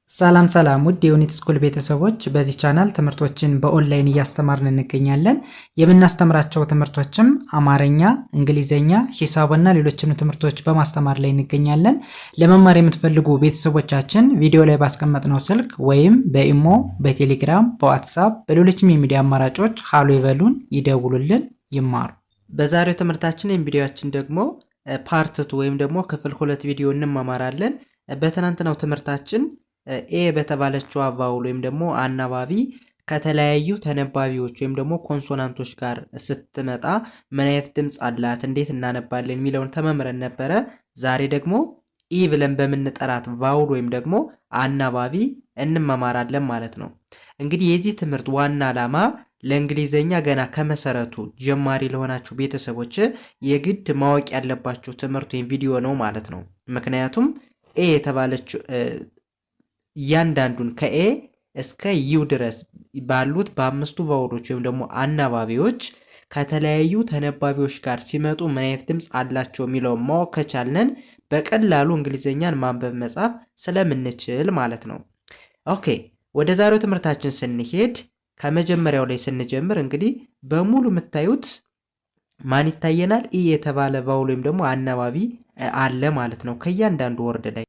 ሰላም ሰላም ውድ የዩኒት ስኩል ቤተሰቦች በዚህ ቻናል ትምህርቶችን በኦንላይን እያስተማርን እንገኛለን። የምናስተምራቸው ትምህርቶችም አማርኛ፣ እንግሊዘኛ፣ ሂሳብና ሌሎችንም ትምህርቶች በማስተማር ላይ እንገኛለን። ለመማር የምትፈልጉ ቤተሰቦቻችን ቪዲዮ ላይ ባስቀመጥነው ስልክ ወይም በኢሞ፣ በቴሌግራም፣ በዋትስአፕ በሌሎችም የሚዲያ አማራጮች ሃሎ ይበሉን፣ ይደውሉልን፣ ይማሩ። በዛሬው ትምህርታችን ወይም ቪዲዮአችን ደግሞ ፓርት 2 ወይም ደግሞ ክፍል 2 ቪዲዮ እንማማራለን። በትናንትናው ትምህርታችን ኤ በተባለችው ቫውል ወይም ደግሞ አናባቢ ከተለያዩ ተነባቢዎች ወይም ደግሞ ኮንሶናንቶች ጋር ስትመጣ ምን አይነት ድምጽ አላት፣ እንዴት እናነባለን የሚለውን ተመምረን ነበረ። ዛሬ ደግሞ ኢ ብለን በምንጠራት ቫውል ወይም ደግሞ አናባቢ እንመማራለን ማለት ነው። እንግዲህ የዚህ ትምህርት ዋና ዓላማ ለእንግሊዘኛ ገና ከመሰረቱ ጀማሪ ለሆናችሁ ቤተሰቦች የግድ ማወቅ ያለባችሁ ትምህርት ወይም ቪዲዮ ነው ማለት ነው። ምክንያቱም ኤ የተባለችው እያንዳንዱን ከኤ እስከ ዩ ድረስ ባሉት በአምስቱ ቫውሎች ወይም ደግሞ አናባቢዎች ከተለያዩ ተነባቢዎች ጋር ሲመጡ ምን አይነት ድምፅ አላቸው የሚለውን ማወቅ ከቻልን በቀላሉ እንግሊዘኛን ማንበብ መጻፍ ስለምንችል ማለት ነው። ኦኬ ወደ ዛሬው ትምህርታችን ስንሄድ ከመጀመሪያው ላይ ስንጀምር እንግዲህ በሙሉ የምታዩት ማን ይታየናል? ኢ የተባለ ቫውል ወይም ደግሞ አናባቢ አለ ማለት ነው ከእያንዳንዱ ወርድ ላይ።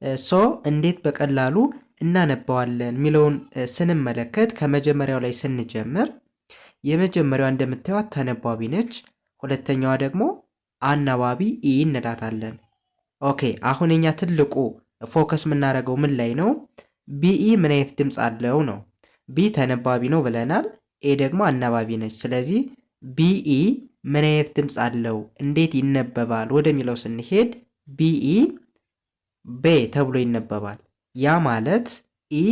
እንዴት በቀላሉ እናነባዋለን የሚለውን ስንመለከት ከመጀመሪያው ላይ ስንጀምር የመጀመሪያዋ እንደምታዩት ተነባቢ ነች። ሁለተኛዋ ደግሞ አናባቢ ኢ እንላታለን። ኦኬ አሁን እኛ ትልቁ ፎከስ የምናደርገው ምን ላይ ነው? ቢኢ ምን አይነት ድምፅ አለው ነው። ቢ ተነባቢ ነው ብለናል። ኤ ደግሞ አናባቢ ነች። ስለዚህ ቢኢ ምን አይነት ድምፅ አለው፣ እንዴት ይነበባል ወደሚለው ስንሄድ ቢኢ ቤ ተብሎ ይነበባል። ያ ማለት ኢ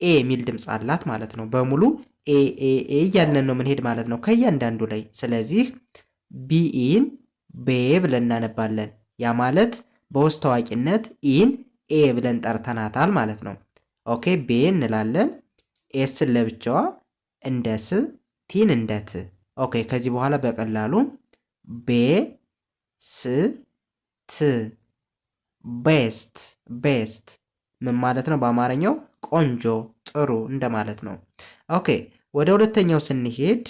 ኤ የሚል ድምፅ አላት ማለት ነው። በሙሉ ኤ ኤ ኤ እያልን ነው ምንሄድ ማለት ነው ከእያንዳንዱ ላይ። ስለዚህ ቢኢን ቤ ብለን እናነባለን። ያ ማለት በውስጥ ታዋቂነት ኢን ኤ ብለን ጠርተናታል ማለት ነው። ኦኬ ቤ እንላለን። ኤስን ለብቻዋ እንደ ስ፣ ቲን እንደ ት። ኦኬ ከዚህ በኋላ በቀላሉ ቤ ስ ት ቤስት ቤስት ምን ማለት ነው? በአማርኛው ቆንጆ ጥሩ እንደማለት ነው። ኦኬ ወደ ሁለተኛው ስንሄድ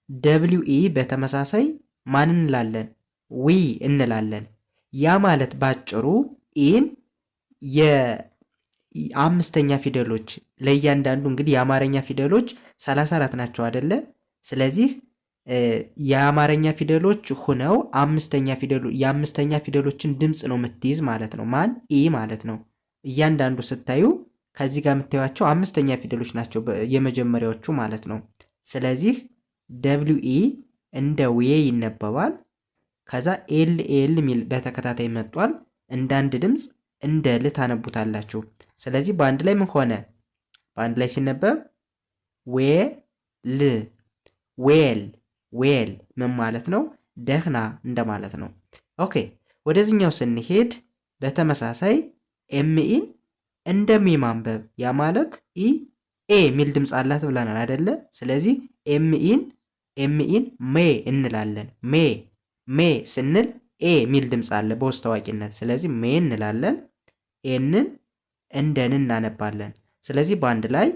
ደብሊው ኢ በተመሳሳይ ማን እንላለን? ዊ እንላለን። ያ ማለት ባጭሩ ኢን የአምስተኛ ፊደሎች ለእያንዳንዱ እንግዲህ የአማርኛ ፊደሎች 34 ናቸው አይደለ? ስለዚህ የአማርኛ ፊደሎች ሆነው የአምስተኛ ፊደሎችን ድምፅ ነው የምትይዝ ማለት ነው። ማን? ኢ ማለት ነው። እያንዳንዱ ስታዩ ከዚህ ጋር የምታዩቸው አምስተኛ ፊደሎች ናቸው የመጀመሪያዎቹ ማለት ነው። ስለዚህ ደብሊው ኢ እንደ ዌ ይነበባል። ከዛ ኤል ኤል ሚል በተከታታይ መጥቷል። እንደ አንድ ድምፅ እንደ ል ታነቡታላችሁ። ስለዚህ በአንድ ላይ ምን ሆነ? በአንድ ላይ ሲነበብ ዌ ል ዌል ዌል ምን ማለት ነው? ደህና እንደማለት ነው። ኦኬ ወደዚህኛው ስንሄድ በተመሳሳይ ኤምኢን እንደ ሚ ማንበብ። ያ ማለት ኢ ኤ ሚል ድምፅ አላት ብለናል አይደለ? ስለዚህ ኤምኢን ሜ እንላለን። ሜ ስንል ኤ ሚል ድምፅ አለ በውስጥ ታዋቂነት። ስለዚህ ሜ እንላለን። ኤንን እንደ ን እናነባለን። ስለዚህ በአንድ ላይ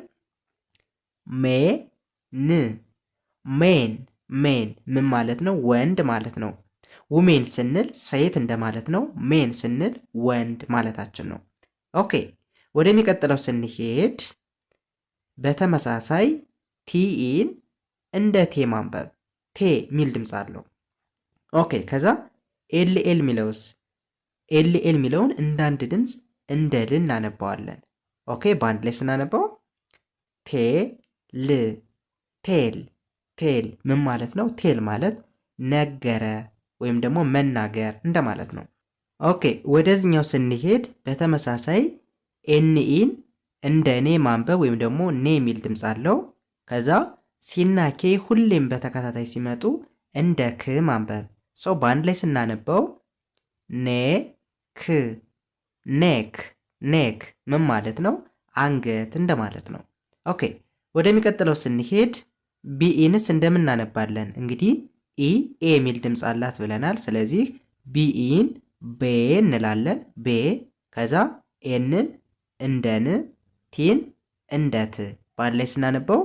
ሜን ምን ማለት ነው? ወንድ ማለት ነው። ውሜን ስንል ሴት እንደማለት ነው። ሜን ስንል ወንድ ማለታችን ነው። ኦኬ ወደሚቀጥለው ስንሄድ በተመሳሳይ ቲኢን እንደ ቴ ማንበብ። ቴ ሚል ድምፅ አለው። ኦኬ ከዛ ኤልኤል ሚለውስ? ኤልኤል ሚለውን እንደ አንድ ድምፅ እንደ ል እናነባዋለን። ኦኬ በአንድ ላይ ስናነባው ቴል ምን ማለት ነው? ቴል ማለት ነገረ ወይም ደግሞ መናገር እንደማለት ነው። ኦኬ ወደዚህኛው ስንሄድ በተመሳሳይ ኤንኢን እንደ ኔ ማንበብ ወይም ደግሞ ኔ የሚል ድምፅ አለው። ከዛ ሲና ኬ ሁሌም በተከታታይ ሲመጡ እንደ ክ ማንበብ። ሰው በአንድ ላይ ስናነበው ኔክ ምን ማለት ነው? አንገት እንደማለት ነው። ኦኬ ወደሚቀጥለው ስንሄድ ቢኢንስ እንደምናነባለን እንግዲህ ኢ ኤ የሚል ድምፅ አላት ብለናል። ስለዚህ ቢኢን ቤ እንላለን። ቤ ከዛ ኤንን እንደ ን ቲን እንደ ት በአንድ ላይ ስናነበው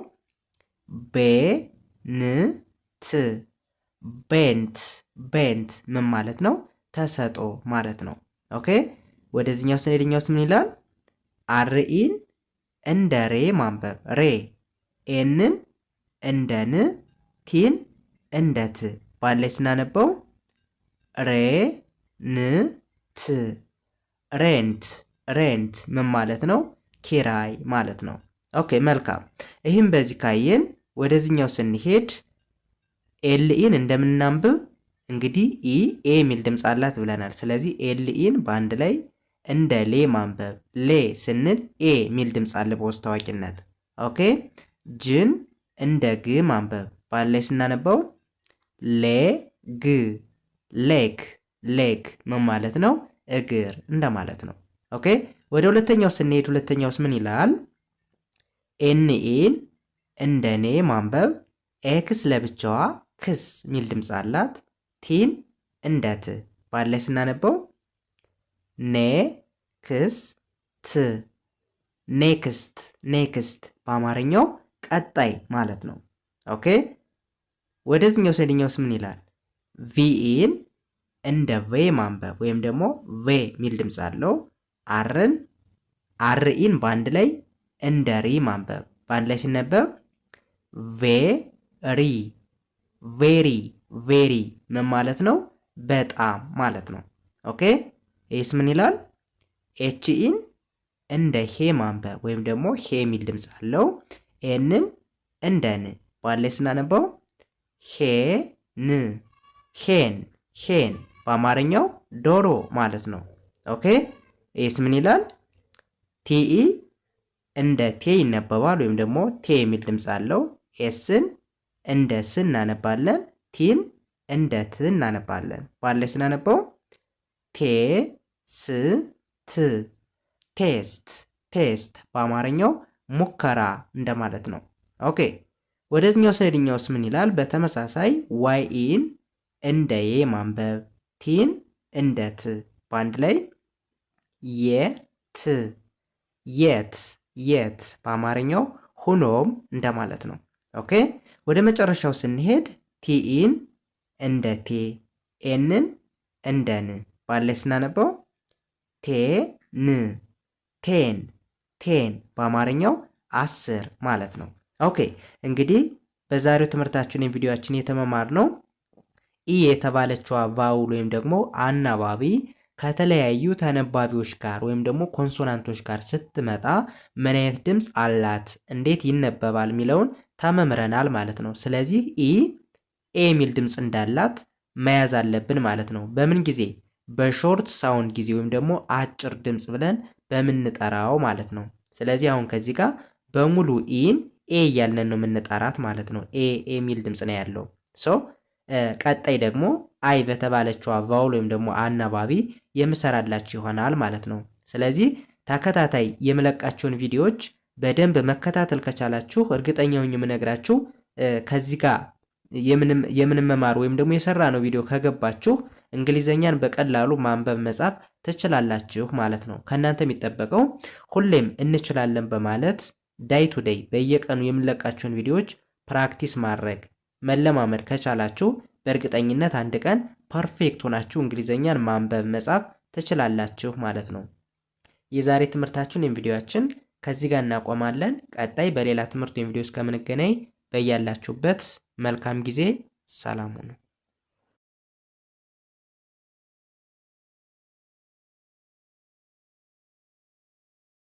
ቤንት ቤንት ቤንት ምን ማለት ነው? ተሰጦ ማለት ነው። ኦኬ ወደዚህኛው ስንሄድኛውስ ምን ይላል? አርኢን እንደ ሬ ማንበብ ሬ፣ ኤንን እንደ ን፣ ቲን እንደ ት በአንድ ላይ ስናነበው ሬ ን ት ሬንት ሬንት ምን ማለት ነው? ኪራይ ማለት ነው። ኦኬ መልካም። ይህም በዚህ ካየን ወደዚህኛው ስንሄድ ኤልኢን እንደምናንብብ እንግዲህ ኢ ኤ የሚል ድምፅ አላት ብለናል። ስለዚህ ኤልኢን በአንድ ላይ እንደ ሌ ማንበብ ሌ ስንል ኤ የሚል ድምፅ አለ በውስጥ ታዋቂነት። ኦኬ ጅን እንደ ግ ማንበብ በአንድ ላይ ስናነበው ሌ ግ ሌግ ሌግ ምን ማለት ነው? እግር እንደማለት ነው። ኦኬ ወደ ሁለተኛው ስንሄድ ሁለተኛውስ ምን ይላል? ኤንኢን እንደ ኔ ማንበብ ኤክስ ለብቻዋ ክስ የሚል ድምፅ አላት። ቲን እንደ ት በአንድ ላይ ስናነበው ኔ ክስ ት ኔክስት ኔክስት በአማርኛው ቀጣይ ማለት ነው። ኦኬ ወደዚህኛው ስንሄድኛውስ ምን ይላል? ቪኢን እንደ ቬ ማንበብ ወይም ደግሞ ቬ የሚል ድምፅ አለው። አርኢን በአንድ ላይ እንደ ሪ ማንበብ በአንድ ላይ ሲነበብ ቬሪ ቬሪ ቬሪ ምን ማለት ነው? በጣም ማለት ነው። ኦኬ ይህስ ምን ይላል? ኤችኢን እንደ ሄ ማንበብ ወይም ደግሞ ሄ የሚል ድምፅ አለው። ኤንን እንደ ን በአንድ ላይ ስናነበው ሄን ሄን ሄን በአማርኛው ዶሮ ማለት ነው። ኦኬ ይህስ ምን ይላል? ቲኢ እንደ ቴ ይነበባል ወይም ደግሞ ቴ የሚል ድምፅ አለው። ኤስን እንደ ስ እናነባለን። ቲን እንደ ት እናነባለን። በአንድ ላይ ስናነበው ቴ ስ ት ቴስት ቴስት በአማርኛው ሙከራ እንደማለት ነው። ኦኬ ወደዚህኛው ስንሄድኛውስ ምን ይላል? በተመሳሳይ ዋይኢን እንደ የ ማንበብ ቲን እንደ ት በአንድ ላይ የት የት የት በአማርኛው ሆኖም እንደማለት ነው። ኦኬ ወደ መጨረሻው ስንሄድ ቲኢን እንደ ቴ ኤንን እንደ ን በአንድ ላይ ስናነበው ቴን ቴን ቴን በአማርኛው 10 ማለት ነው። ኦኬ እንግዲህ በዛሬው ትምህርታችን የቪዲዮአችን የተመማርነው ኢ የተባለችዋ ቫውል ወይም ደግሞ አናባቢ ከተለያዩ ተነባቢዎች ጋር ወይም ደግሞ ኮንሶናንቶች ጋር ስትመጣ ምን አይነት ድምፅ አላት፣ እንዴት ይነበባል የሚለውን ተመምረናል ማለት ነው። ስለዚህ ኢ ኤ የሚል ድምፅ እንዳላት መያዝ አለብን ማለት ነው። በምን ጊዜ? በሾርት ሳውንድ ጊዜ ወይም ደግሞ አጭር ድምፅ ብለን በምንጠራው ማለት ነው። ስለዚህ አሁን ከዚህ ጋር በሙሉ ኢን ኤ እያልን ነው የምንጠራት ማለት ነው። ኤ የሚል ድምፅ ነው ያለው። ቀጣይ ደግሞ አይ በተባለችው ቫውል ወይም ደግሞ አናባቢ የምሰራላችሁ ይሆናል ማለት ነው። ስለዚህ ተከታታይ የምለቃቸውን ቪዲዮዎች በደንብ መከታተል ከቻላችሁ እርግጠኛው የምነግራችሁ ከዚህ ጋር የምንመማር ወይም ደግሞ የሰራ ነው ቪዲዮ ከገባችሁ እንግሊዘኛን በቀላሉ ማንበብ መጻፍ ትችላላችሁ ማለት ነው። ከእናንተ የሚጠበቀው ሁሌም እንችላለን በማለት ዳይ ቱ ዳይ በየቀኑ የምንለቃቸውን ቪዲዮዎች ፕራክቲስ ማድረግ መለማመድ ከቻላችሁ በእርግጠኝነት አንድ ቀን ፐርፌክት ሆናችሁ እንግሊዘኛን ማንበብ መጻፍ ትችላላችሁ ማለት ነው። የዛሬ ትምህርታችን ቪዲዮአችን ከዚህ ጋር እናቆማለን። ቀጣይ በሌላ ትምህርት ቪዲዮ እስከምንገናኝ በያላችሁበት መልካም ጊዜ፣ ሰላም ሁኑ።